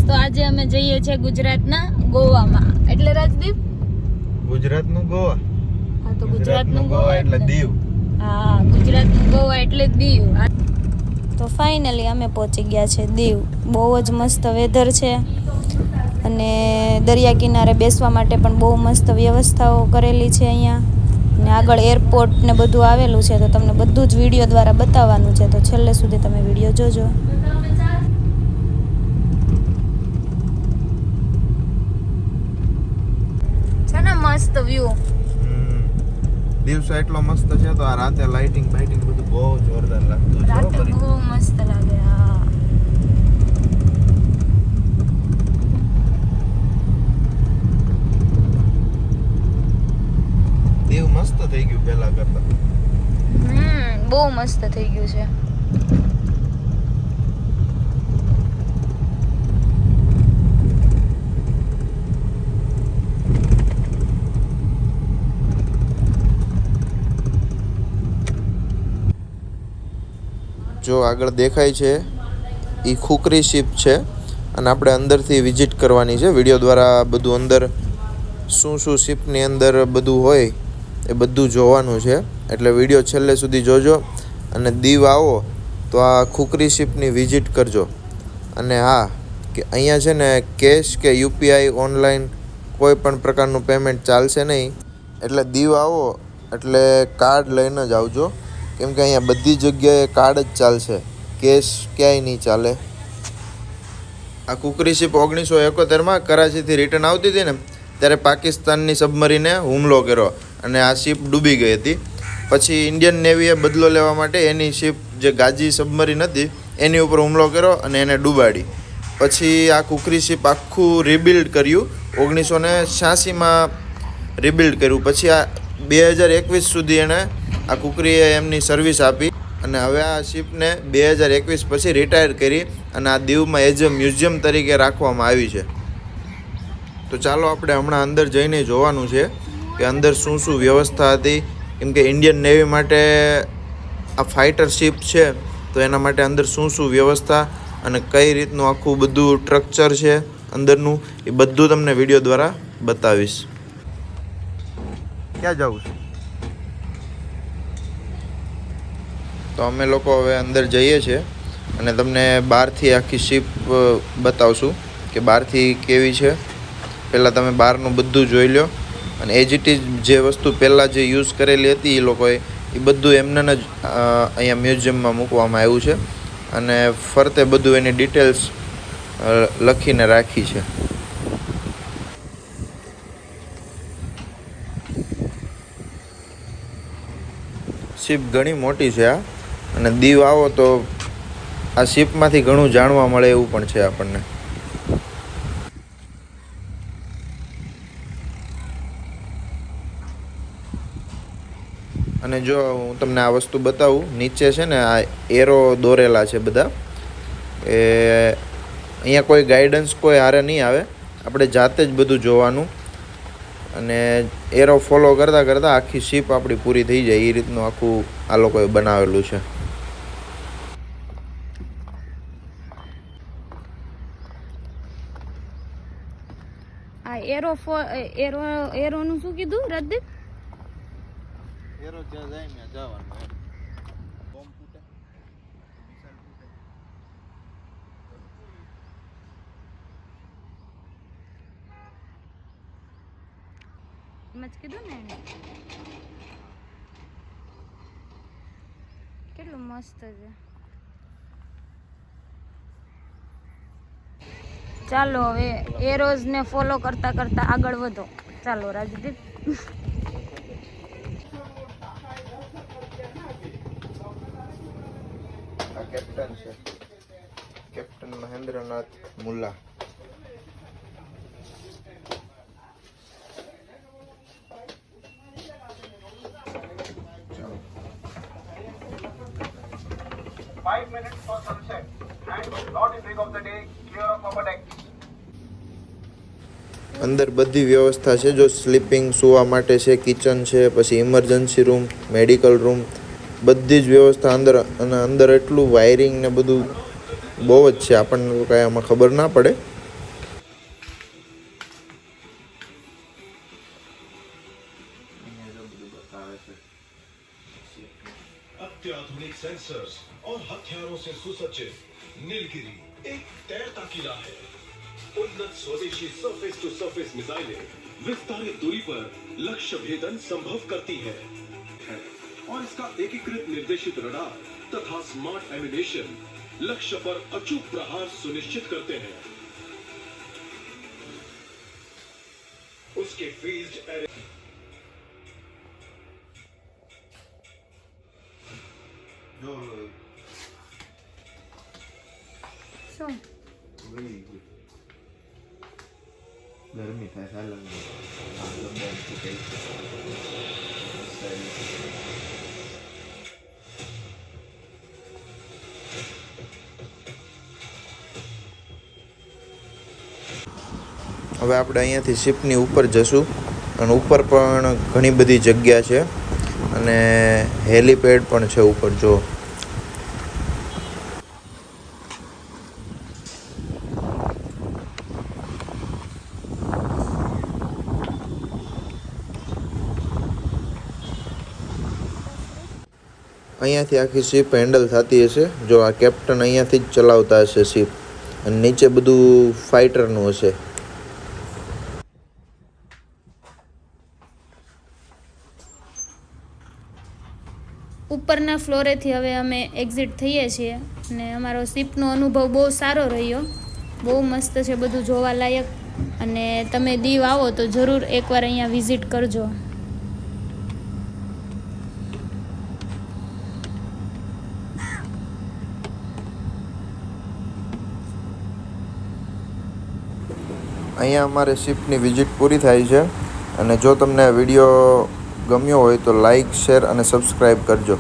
તો આજે અમે જઈએ છીએ ગુજરાતના ગોવામાં. એટલે રાજદીપ ગુજરાતનું ગોવા. હા તો ગુજરાતનું ગોવા એટલે દીવ. હા ગુજરાતનું ગોવા એટલે દીવ. તો ફાઇનલી અમે પહોંચી ગયા છે દીવ. બહુ જ મસ્ત વેધર છે અને દરિયા કિનારે બેસવા માટે પણ બહુ મસ્ત વ્યવસ્થાઓ કરેલી છે અહીંયા. ને આગળ એરપોર્ટ ને બધું આવેલું છે તો તમને બધું જ વિડીયો દ્વારા બતાવવાનું છે, તો છેલ્લે સુધી તમે વિડીયો જોજો. છે ને મસ્ત વ્યૂ. દિવસો એટલો મસ્ત છે તો આ રાતે લાઇટિંગ બાઇટિંગ બધું બહુ જોરદાર લાગતું છે. રાતે બહુ મસ્ત લાગે. હા દીવ મસ્ત થઈ ગયું પહેલા કરતા. બહુ મસ્ત થઈ ગયું છે. જો આગળ દેખાય છે એ ખુકરી શિપ છે અને આપણે અંદરથી વિઝિટ કરવાની છે. વિડીયો દ્વારા બધું અંદર શું શું શિપની અંદર બધું હોય એ બધું જોવાનું છે, એટલે વિડીયો છેલ્લે સુધી જોજો. અને દીવ આવો તો આ ખુકરી શિપની વિઝિટ કરજો. અને હા કે અહીંયા છે ને કેશ કે યુપીઆઈ ઓનલાઈન કોઈ પણ પ્રકારનું પેમેન્ટ ચાલશે નહીં, એટલે દીવ આવો એટલે કાર્ડ લઈને જ આવજો, કેમ કે અહીંયા બધી જગ્યાએ કાર્ડ જ ચાલશે, કેશ ક્યાંય નહીં ચાલે. આ કુકરી શિપ 1971માં કરાચીથી રિટર્ન આવતી હતી ને ત્યારે પાકિસ્તાનની સબમરીને હુમલો કર્યો અને આ શિપ ડૂબી ગઈ હતી. પછી ઇન્ડિયન નેવીએ બદલો લેવા માટે એની શિપ જે ગાજી સબમરીન હતી એની ઉપર હુમલો કર્યો અને એને ડૂબાડી. પછી આ કુકરી શિપ આખું રિબિલ્ડ કર્યું, 1986માં રિબિલ્ડ કર્યું. પછી આ 2021 સુધી એણે આ કુકરીએ એમની સર્વિસ આપી અને હવે આ શિપને 2021 પછી રિટાયર કરી અને આ દીવમાં એઝ અ મ્યુઝિયમ તરીકે રાખવામાં આવી છે. તો ચાલો આપણે હમણાં અંદર જઈને જોવાનું છે કે અંદર શું શું વ્યવસ્થા હતી, કેમ કે ઇન્ડિયન નેવી માટે આ ફાઇટર શિપ છે તો એના માટે અંદર શું શું વ્યવસ્થા અને કઈ રીતનું આખું બધું સ્ટ્રક્ચર છે અંદરનું એ બધું તમને વિડીયો દ્વારા બતાવીશ. ક્યાં જવું છે? તો અમે લોકો હવે અંદર જઈએ છીએ અને તમને બહારથી આખી શિપ બતાવશું કે બહારથી કેવી છે. પહેલાં તમે બહારનું બધું જોઈ લો અને એજ ઇટ ઇઝ જે વસ્તુ પહેલાં જે યુઝ કરેલી હતી એ લોકોએ એ બધું એમને જ અહીંયા મ્યુઝિયમમાં મૂકવામાં આવ્યું છે અને ફરતે બધું એની ડિટેલ્સ લખીને રાખી છે. શિપ ઘણી મોટી છે આ, અને દીવ આવો તો આ શિપમાંથી ઘણું જાણવા મળે એવું પણ છે આપણને. અને જો હું તમને આ વસ્તુ બતાવું, નીચે છે ને આ એરો દોરેલા છે બધા. એ અહીંયા કોઈ ગાઈડન્સ કોઈ હારે નહીં આવે, આપણે જાતે જ બધું જોવાનું અને એરો ફોલો કરતાં કરતાં આખી શિપ આપણી પૂરી થઈ જાય એ રીતનું આખું આ લોકોએ બનાવેલું છે. આ એરોનું શું કીધું રાજદીપ? એરો જ્યાં જાય ને જવાનું. બોમ્બ ફૂટે, મિસાઇલ ફૂટે. એમ જ કીધું ને એને. કેટલું મસ્ત છે. ચાલો હવે એરોઝ ને ફોલો કરતા કરતા આગળ વધો. ચાલો રાજદીપ. આ કેપ્ટન છે, કેપ્ટન મહેન્દ્રનાથ મુલ્લા. અંદર બધી વ્યવસ્થા છે, જો સ્લીપિંગ સુવા માટે છે, કિચન છે, પછી ઇમરજન્સી રૂમ, મેડિકલ રૂમ, બધી જ વ્યવસ્થા અંદર. અને અંદર એટલું વાયરિંગ ને બધું બહુ જ છે, આપણને કાંઈ આમાં ખબર ના પડે. सुविधाओं से सुसज्जित नीलगिरी एक तैरता किला है। उन्नत स्वदेशी सरफेस टू सरफेस मिसाइलें विस्तारित दूरी पर लक्ष्य भेदन संभव करती है और इसका एकीकृत निर्देशित रडार तथा स्मार्ट एमिनेशन लक्ष्य पर अचूक प्रहार सुनिश्चित करते हैं। उसके फील्ड एरे શું ગરમી થાય સાલા હવે આપણે અહીંયાથી શિપની ઉપર જશું અને ઉપર પણ ઘણી બધી જગ્યા છે અને હેલીપેડ પણ છે ઉપર જો અહીંયાથી આખી શિપ હેન્ડલ થતી હશે જો આ કેપ્ટન અહીંયાથી જ ચલાવતા હશે શિપ અને નીચે બધું ફાઇટરનું હશે ઉપરના ફ્લોરેથી હવે અમે એક્ઝિટ થઈએ છીએ અને અમારો શિપનો અનુભવ બહુ સારો રહ્યો, બહુ મસ્ત છે બધું જોવાલાયક. અને તમે દીવ આવો તો જરૂર એકવાર અહીંયા વિઝિટ કરજો. અહીંયા અમારે શિપની વિઝિટ પૂરી થાય છે અને જો તમને આ વિડીયો ગમ્યો હોય તો લાઈક શેર અને સબસ્ક્રાઈબ કરજો.